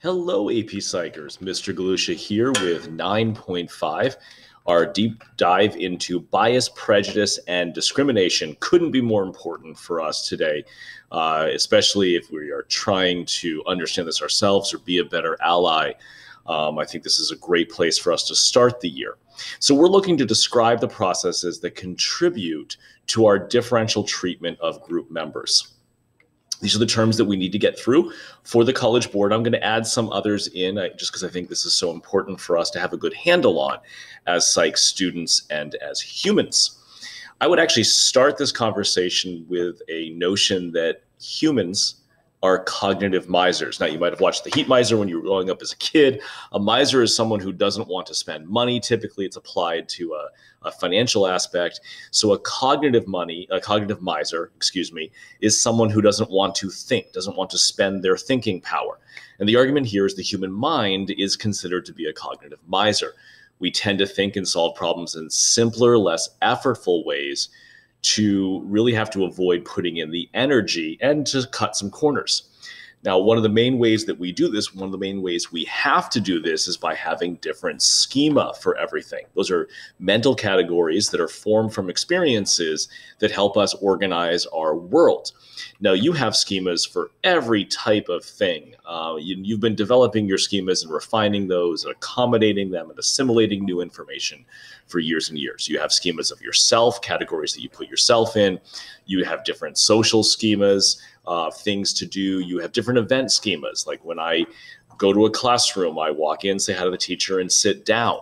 Hello, AP Psychers. Mr. Galusha here with 9.5. Our deep dive into bias, prejudice, and discrimination couldn't be more important for us today, especially if we are trying to understand this ourselves or be a better ally. I think this is a great place for us to start the year. So we're looking to describe the processes that contribute to our differential treatment of group members. These are the terms that we need to get through for the College Board. I'm going to add some others in just because I think this is so important for us to have a good handle on as psych students and as humans. I would actually start this conversation with a notion that humans are cognitive misers. Now, you might have watched The Heat Miser when you were growing up as a kid. A miser is someone who doesn't want to spend money. Typically, it's applied to a financial aspect. So a cognitive miser, is someone who doesn't want to think, doesn't want to spend their thinking power. And the argument here is the human mind is considered to be a cognitive miser. We tend to think and solve problems in simpler, less effortful ways to really have to avoid putting in the energy and to cut some corners. Now, one of the main ways that we do this, one of the main ways we have to do this is by having different schema for everything. Those are mental categories that are formed from experiences that help us organize our world. Now, you have schemas for every type of thing. You've been developing your schemas and refining those, and accommodating them and assimilating new information for years and years. You have schemas of yourself, categories that you put yourself in. You have different social schemas, things to do. You have different event schemas. Like when I go to a classroom, I walk in, say hi to the teacher, and sit down.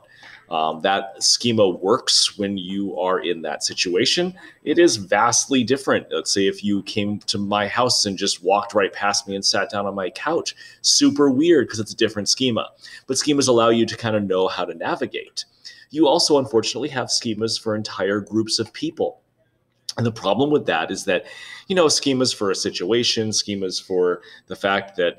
That schema works when you are in that situation. It is vastly different. Let's say if you came to my house and just walked right past me and sat down on my couch. Super weird because it's a different schema. But schemas allow you to kind of know how to navigate. You also, unfortunately, have schemas for entire groups of people. And the problem with that is that, schemas for a situation, schemas for the fact that,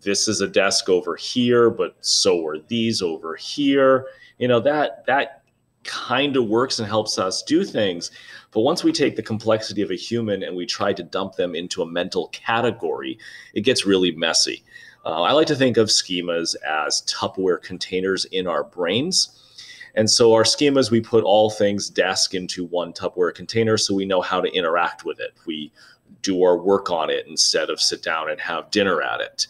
this is a desk over here, but so are these over here. That kind of works and helps us do things. But once we take the complexity of a human and we try to dump them into a mental category, it gets really messy. I like to think of schemas as Tupperware containers in our brains. And so our schemas, we put all things desk into one Tupperware container so we know how to interact with it. We do our work on it instead of sit down and have dinner at it.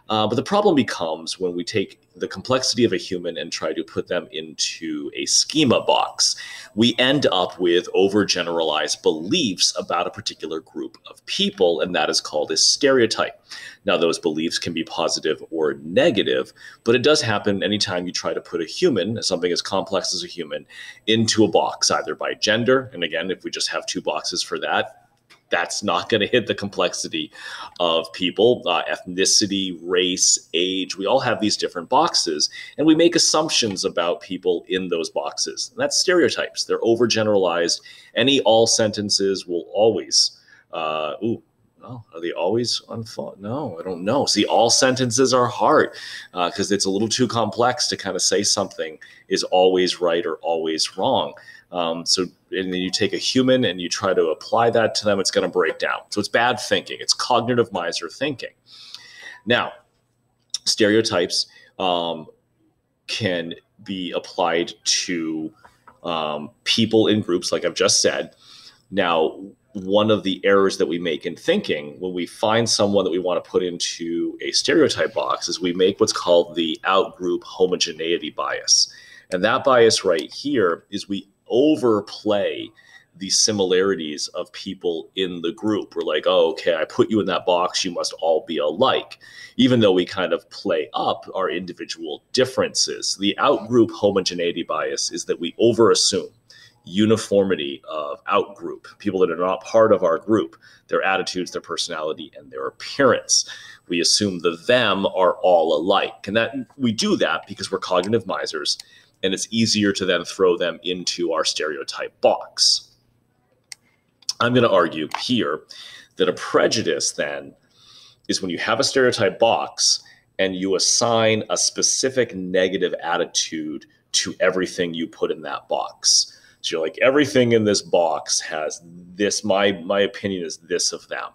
But the problem becomes when we take the complexity of a human and try to put them into a schema box. We end up with overgeneralized beliefs about a particular group of people, and that is called a stereotype. Now, those beliefs can be positive or negative, but it does happen anytime you try to put a human, something as complex as a human, into a box, either by gender. And again, if we just have two boxes for that, that's not going to hit the complexity of people, ethnicity, race, age. We all have these different boxes, and we make assumptions about people in those boxes. And that's stereotypes. They're overgeneralized. All sentences will always, are they always on fault? No, I don't know. See, all sentences are hard because it's a little too complex to kind of say something is always right or always wrong. And then you take a human and you try to apply that to them, it's going to break down. So it's bad thinking. It's cognitive miser thinking. Now, stereotypes can be applied to people in groups, like I've just said. Now, one of the errors that we make in thinking when we find someone that we want to put into a stereotype box is we make what's called the out-group homogeneity bias. And that bias right here is we overplay the similarities of people in the group. We're like, oh, okay, I put you in that box, you must all be alike, even though we kind of play up our individual differences. The out-group homogeneity bias is that we overassume uniformity of out-group, people that are not part of our group, their attitudes, their personality, and their appearance. We assume the them are all alike. And that we do that because we're cognitive misers, and it's easier to then throw them into our stereotype box. I'm going to argue here that a prejudice then is when you have a stereotype box and you assign a specific negative attitude to everything you put in that box. So you're like, everything in this box has this, my opinion is this of them.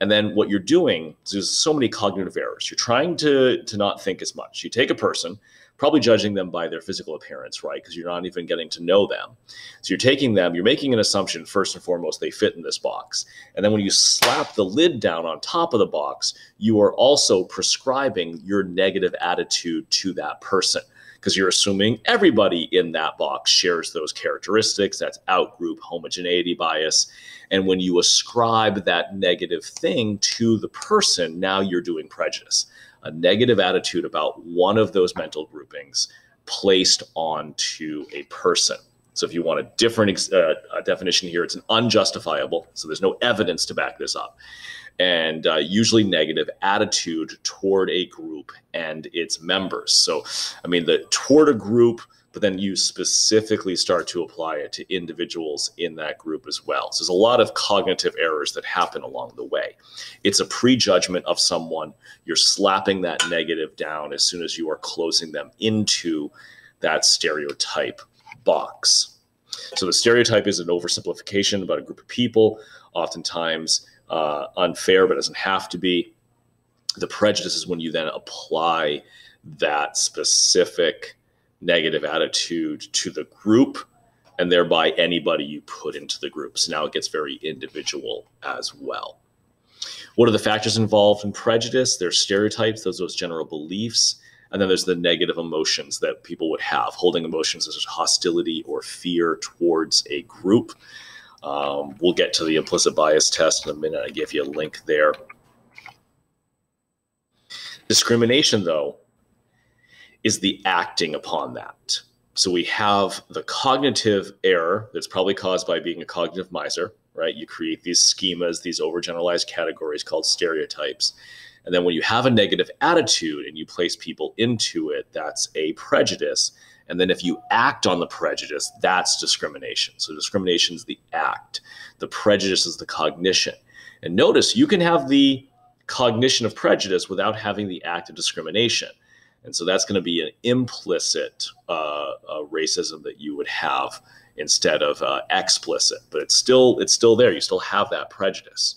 And then what you're doing is there's so many cognitive errors. You're trying to not think as much. You take a person, probably judging them by their physical appearance, right? Because you're not even getting to know them. So you're taking them, you're making an assumption, first and foremost, they fit in this box. And then when you slap the lid down on top of the box, you are also prescribing your negative attitude to that person, because you're assuming everybody in that box shares those characteristics. That's outgroup homogeneity bias. And when you ascribe that negative thing to the person, now you're doing prejudice, a negative attitude about one of those mental groupings placed onto a person. So if you want a different definition here, it's an unjustifiable, so there's no evidence to back this up, and usually negative attitude toward a group and its members. So, I mean, toward a group, but then you specifically start to apply it to individuals in that group as well. So there's a lot of cognitive errors that happen along the way. It's a prejudgment of someone. You're slapping that negative down as soon as you are closing them into that stereotype box. So the stereotype is an oversimplification about a group of people, oftentimes unfair, but doesn't have to be. The prejudice is when you then apply that specific negative attitude to the group, and thereby anybody you put into the group. So now it gets very individual as well. What are the factors involved in prejudice? There's stereotypes, those general beliefs, and then there's the negative emotions that people would have, holding emotions such as hostility or fear towards a group. We'll get to the implicit bias test in a minute. I gave you a link there. Discrimination, though, is the acting upon that. So we have the cognitive error that's probably caused by being a cognitive miser, right? You create these schemas, these overgeneralized categories called stereotypes. And then when you have a negative attitude and you place people into it, that's a prejudice. And then if you act on the prejudice, that's discrimination. So discrimination is the act. The prejudice is the cognition. And notice you can have the cognition of prejudice without having the act of discrimination. And so that's going to be an implicit racism that you would have instead of explicit. But it's still there. You still have that prejudice.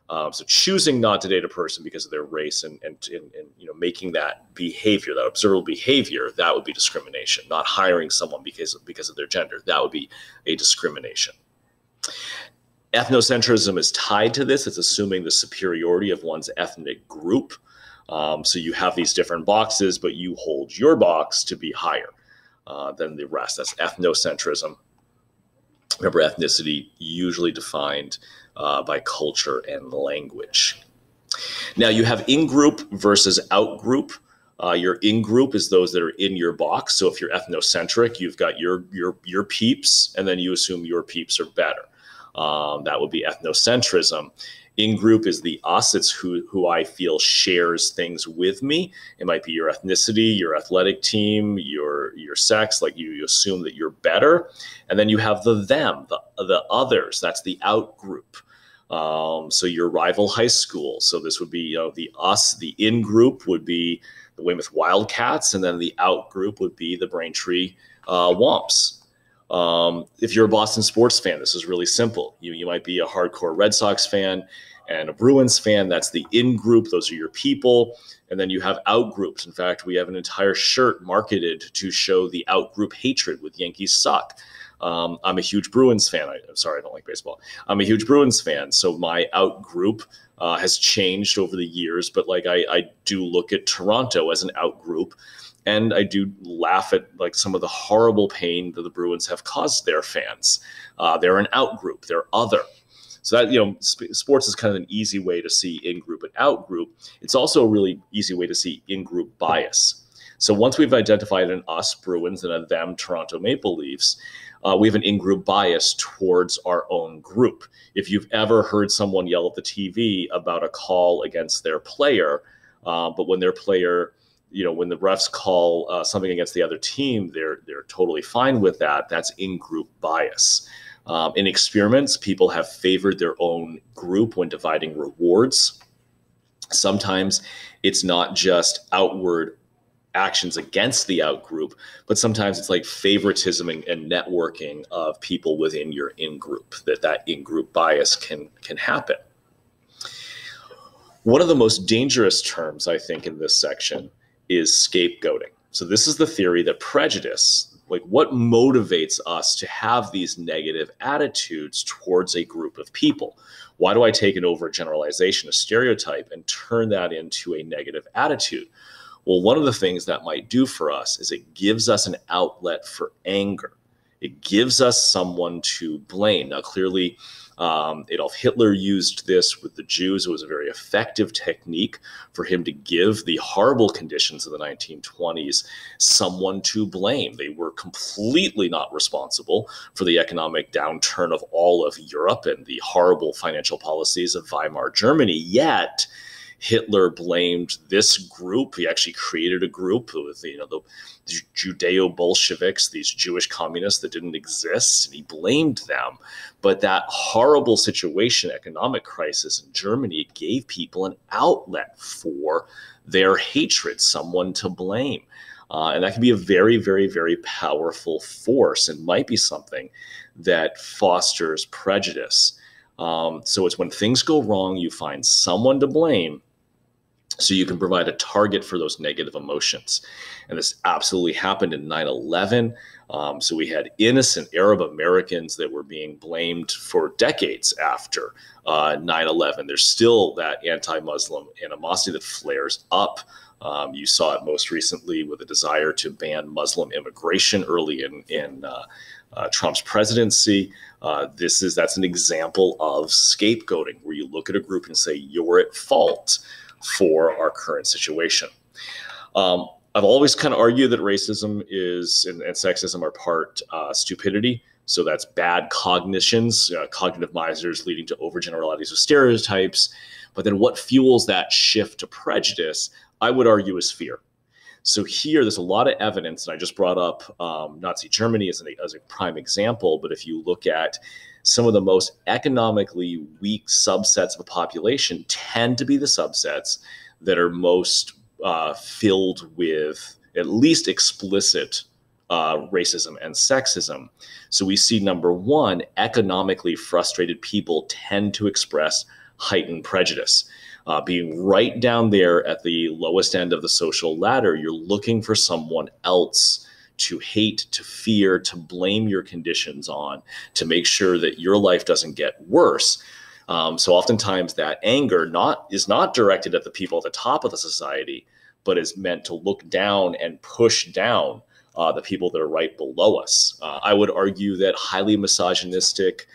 So choosing not to date a person because of their race and making that behavior, that observable behavior, that would be discrimination. Not hiring someone because of their gender, that would be a discrimination. Ethnocentrism is tied to this. It's assuming the superiority of one's ethnic group. So you have these different boxes, but you hold your box to be higher than the rest. That's ethnocentrism. Remember, ethnicity usually defined by culture and language. Now you have in-group versus out-group. Your in-group is those that are in your box. So if you're ethnocentric, you've got your peeps, and then you assume your peeps are better. That would be ethnocentrism. In-group is the us. It's who I feel shares things with me. It might be your ethnicity, your athletic team, your sex. Like you assume that you're better. And then you have the them, the others. That's the out-group. So your rival high school. So this would be the us. The in-group would be the Weymouth Wildcats, and then the out-group would be the Braintree Womps. If you're a Boston sports fan, this is really simple. You might be a hardcore Red Sox fan and a Bruins fan. That's the in-group. Those are your people. And then you have out-groups. In fact, we have an entire shirt marketed to show the out-group hatred with Yankees suck. I'm a huge Bruins fan. I'm sorry, I don't like baseball. I'm a huge Bruins fan. So my out-group has changed over the years. But like I do look at Toronto as an out-group. And I do laugh at like some of the horrible pain that the Bruins have caused their fans. They're an out-group. They're other. So that, sports is kind of an easy way to see in-group and out-group. It's also a really easy way to see in-group bias. So once we've identified an us, Bruins, and a them, Toronto Maple Leafs, we have an in-group bias towards our own group. If you've ever heard someone yell at the TV about a call against their player, but when their player, when the refs call something against the other team, they're totally fine with that. That's in-group bias. In experiments, people have favored their own group when dividing rewards. Sometimes it's not just outward actions against the out-group, but sometimes it's like favoritism and networking of people within your in-group, that in-group bias can happen. One of the most dangerous terms, I think, in this section is scapegoating. So this is the theory that prejudice, like what motivates us to have these negative attitudes towards a group of people? Why do I take an overgeneralization, a stereotype, and turn that into a negative attitude? Well, one of the things that might do for us is it gives us an outlet for anger. It gives us someone to blame. Now, clearly, Adolf Hitler used this with the Jews. It was a very effective technique for him to give the horrible conditions of the 1920s someone to blame. They were completely not responsible for the economic downturn of all of Europe and the horrible financial policies of Weimar Germany. Yet, Hitler blamed this group. He actually created a group with, the Judeo-Bolsheviks, these Jewish communists that didn't exist, and he blamed them. But that horrible situation, economic crisis in Germany, gave people an outlet for their hatred, someone to blame. And that can be a very, very, very powerful force and might be something that fosters prejudice. So it's when things go wrong, you find someone to blame, so you can provide a target for those negative emotions. And this absolutely happened in 9/11. So we had innocent Arab Americans that were being blamed for decades after 9/11. There's still that anti-Muslim animosity that flares up. You saw it most recently with a desire to ban Muslim immigration early in Trump's presidency. That's an example of scapegoating, where you look at a group and say, you're at fault for our current situation. I've always kind of argued that racism and sexism are part stupidity. So that's bad cognitions, cognitive misers leading to overgeneralities of stereotypes. But then what fuels that shift to prejudice, I would argue, is fear. So here, there's a lot of evidence, and I just brought up Nazi Germany as a prime example, but if you look at some of the most economically weak subsets of a population tend to be the subsets that are most filled with at least explicit racism and sexism. So we see, number one, economically frustrated people tend to express heightened prejudice. Being right down there at the lowest end of the social ladder, you're looking for someone else to hate, to fear, to blame your conditions on, to make sure that your life doesn't get worse. So oftentimes that anger is not directed at the people at the top of the society, but is meant to look down and push down the people that are right below us. I would argue that highly misogynistic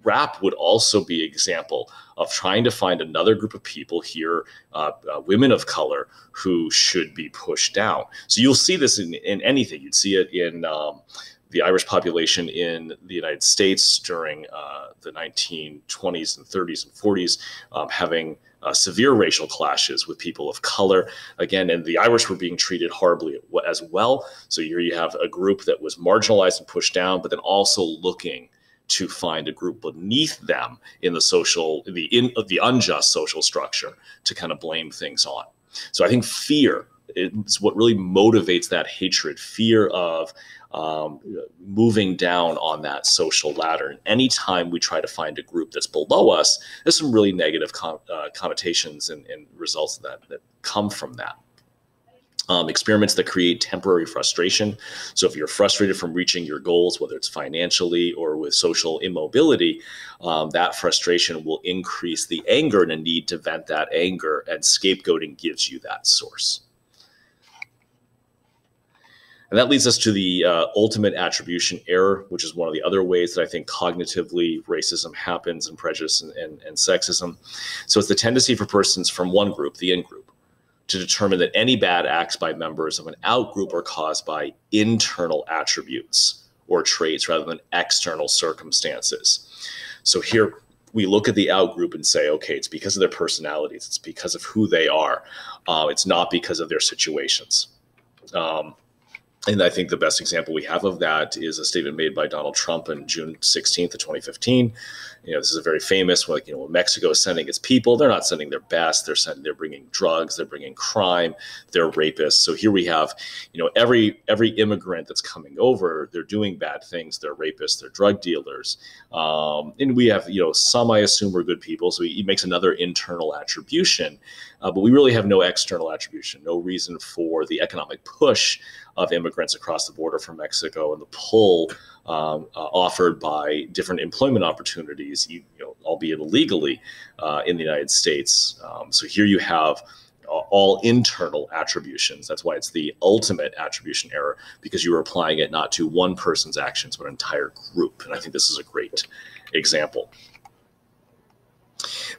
rap would also be an example of trying to find another group of people here, women of color, who should be pushed down. So you'll see this in anything. You'd see it in the Irish population in the United States during the 1920s and 30s and 40s, having severe racial clashes with people of color. Again, and the Irish were being treated horribly as well. So here you have a group that was marginalized and pushed down, but then also looking to find a group beneath them in the unjust social structure to kind of blame things on. So I think fear is what really motivates that hatred, fear of moving down on that social ladder. And anytime we try to find a group that's below us, there's some really negative connotations and results that come from that. Experiments that create temporary frustration. So if you're frustrated from reaching your goals, whether it's financially or with social immobility, that frustration will increase the anger and a need to vent that anger, and scapegoating gives you that source. And that leads us to the ultimate attribution error, which is one of the other ways that I think cognitively racism happens, and prejudice and sexism. So it's the tendency for persons from one group, the in-group, to determine that any bad acts by members of an out-group are caused by internal attributes or traits rather than external circumstances. So here we look at the out-group and say, okay, it's because of their personalities, it's because of who they are, it's not because of their situations. And I think the best example we have of that is a statement made by Donald Trump on June 16th of 2015. This is a very famous, when Mexico is sending its people, they're not sending their best. They're bringing drugs, they're bringing crime, they're rapists. So here we have, every immigrant that's coming over, they're doing bad things. They're rapists, they're drug dealers. And we have, some I assume are good people. So he makes another internal attribution, but we really have no external attribution, no reason for the economic push of immigrants across the border from Mexico and the pull offered by different employment opportunities, albeit illegally, in the United States. So here you have all internal attributions. That's why it's the ultimate attribution error, because you are applying it not to one person's actions, but an entire group. And I think this is a great example.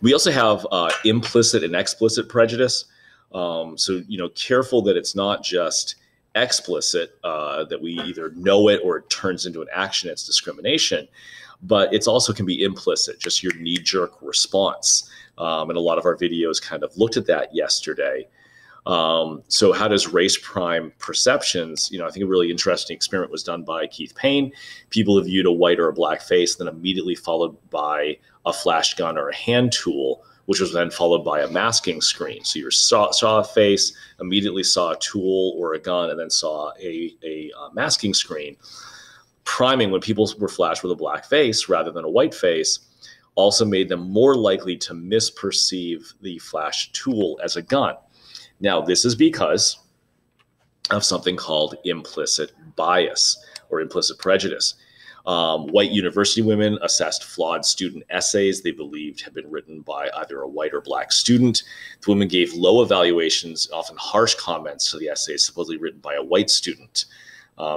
We also have implicit and explicit prejudice. So, careful that it's not just explicit, that we either know it or it turns into an action, it's discrimination, but it also can be implicit, just your knee-jerk response. And a lot of our videos kind of looked at that yesterday. So how does race prime perceptions, I think a really interesting experiment was done by Keith Payne. People have viewed a white or a black face, then immediately followed by a flash gun or a hand tool, which was then followed by a masking screen. So you saw a face, immediately saw a tool or a gun, and then saw a masking screen. Priming, when people were flashed with a black face rather than a white face, also made them more likely to misperceive the flash tool as a gun. Now, this is because of something called implicit bias or implicit prejudice. White university women assessed flawed student essays they believed had been written by either a white or black student. The women gave low evaluations, often harsh comments to the essays supposedly written by a white student.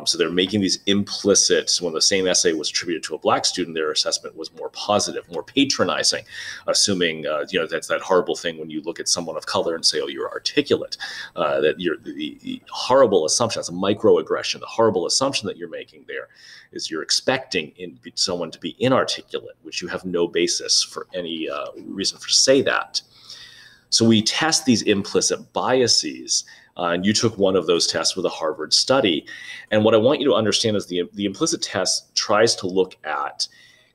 So they're making these implicit, when the same essay was attributed to a black student, their assessment was more positive, more patronizing, assuming, that's that horrible thing when you look at someone of color and say, oh, you're articulate, that you're the horrible assumption, that's a microaggression. The horrible assumption that you're making there is you're expecting someone to be inarticulate, which you have no basis for any reason for say that. So we test these implicit biases. And you took one of those tests with a Harvard study. And what I want you to understand is the implicit test tries to look at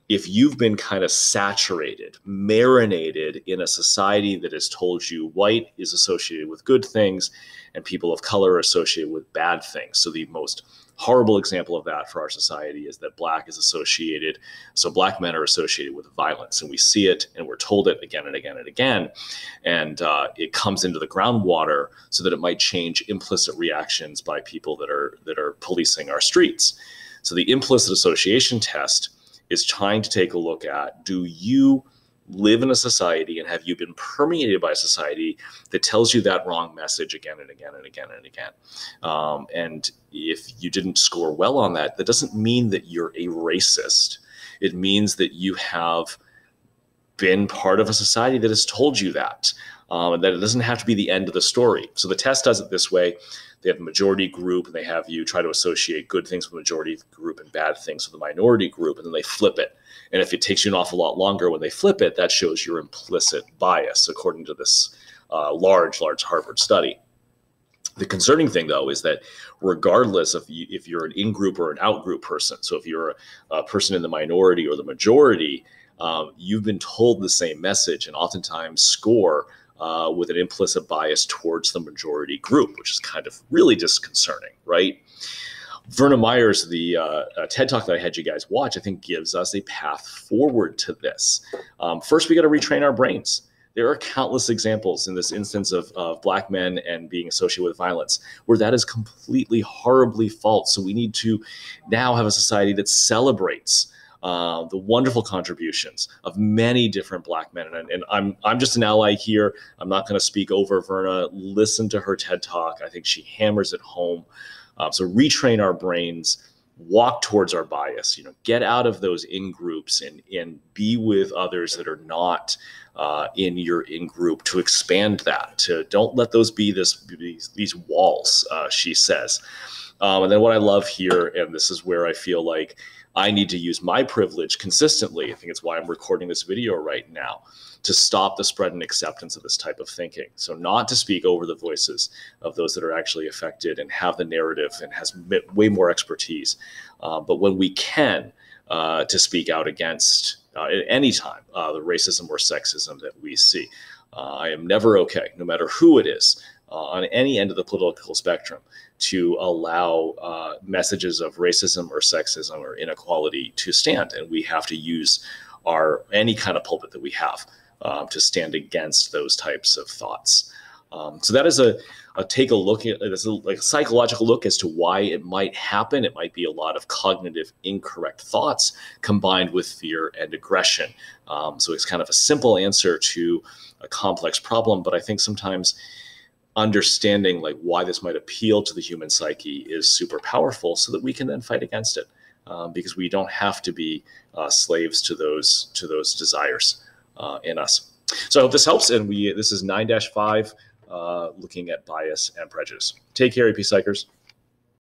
if you've been kind of saturated, marinated in a society that has told you white is associated with good things and people of color are associated with bad things. So the most horrible example of that for our society is that black men are associated with violence, and we see it and we're told it again and again and again. And it comes into the groundwater so that it might change implicit reactions by people that are policing our streets. So the implicit association test is trying to take a look at, do you live in a society and have you been permeated by a society that tells you that wrong message again and again and again and again? And if you didn't score well on that, that doesn't mean that you're a racist. It means that you have been part of a society that has told you that, and that it doesn't have to be the end of the story. So the test does it this way. They have a majority group, and they have you try to associate good things with the majority group and bad things with the minority group, and then they flip it. And if it takes you an awful lot longer when they flip it, that shows your implicit bias, according to this large Harvard study. The concerning thing, though, is that regardless of if you're an in-group or an out-group person, so if you're a person in the minority or the majority, you've been told the same message and oftentimes score with an implicit bias towards the majority group, which is kind of really disconcerting, right? Verna Myers, the TED Talk that I had you guys watch, I think gives us a path forward to this. First, we got to retrain our brains. There are countless examples in this instance of black men and being associated with violence where that is completely horribly false. So we need to now have a society that celebrates the wonderful contributions of many different black men. And I'm just an ally here. I'm not going to speak over Verna. Listen to her TED Talk. I think she hammers it home. So retrain our brains, walk towards our bias, get out of those in-groups and be with others that are not in your in-group, to expand that. Don't let those be these walls, she says. And then what I love here, and this is where I feel like I need to use my privilege consistently. I think it's why I'm recording this video right now, to stop the spread and acceptance of this type of thinking. So not to speak over the voices of those that are actually affected and have the narrative and has way more expertise. But when we can, to speak out against at any time the racism or sexism that we see. I am never okay, no matter who it is, on any end of the political spectrum, to allow messages of racism or sexism or inequality to stand. And we have to use any kind of pulpit that we have to stand against those types of thoughts. So that is a take a look at, it's like a psychological look as to why it might happen. It might be a lot of cognitive incorrect thoughts combined with fear and aggression. So it's kind of a simple answer to a complex problem, but I think sometimes understanding like why this might appeal to the human psyche is super powerful, so that we can then fight against it, because we don't have to be slaves to those desires in us. So I hope this helps, and this is 9-5. Looking at bias and prejudice. Take care, AP Psychers.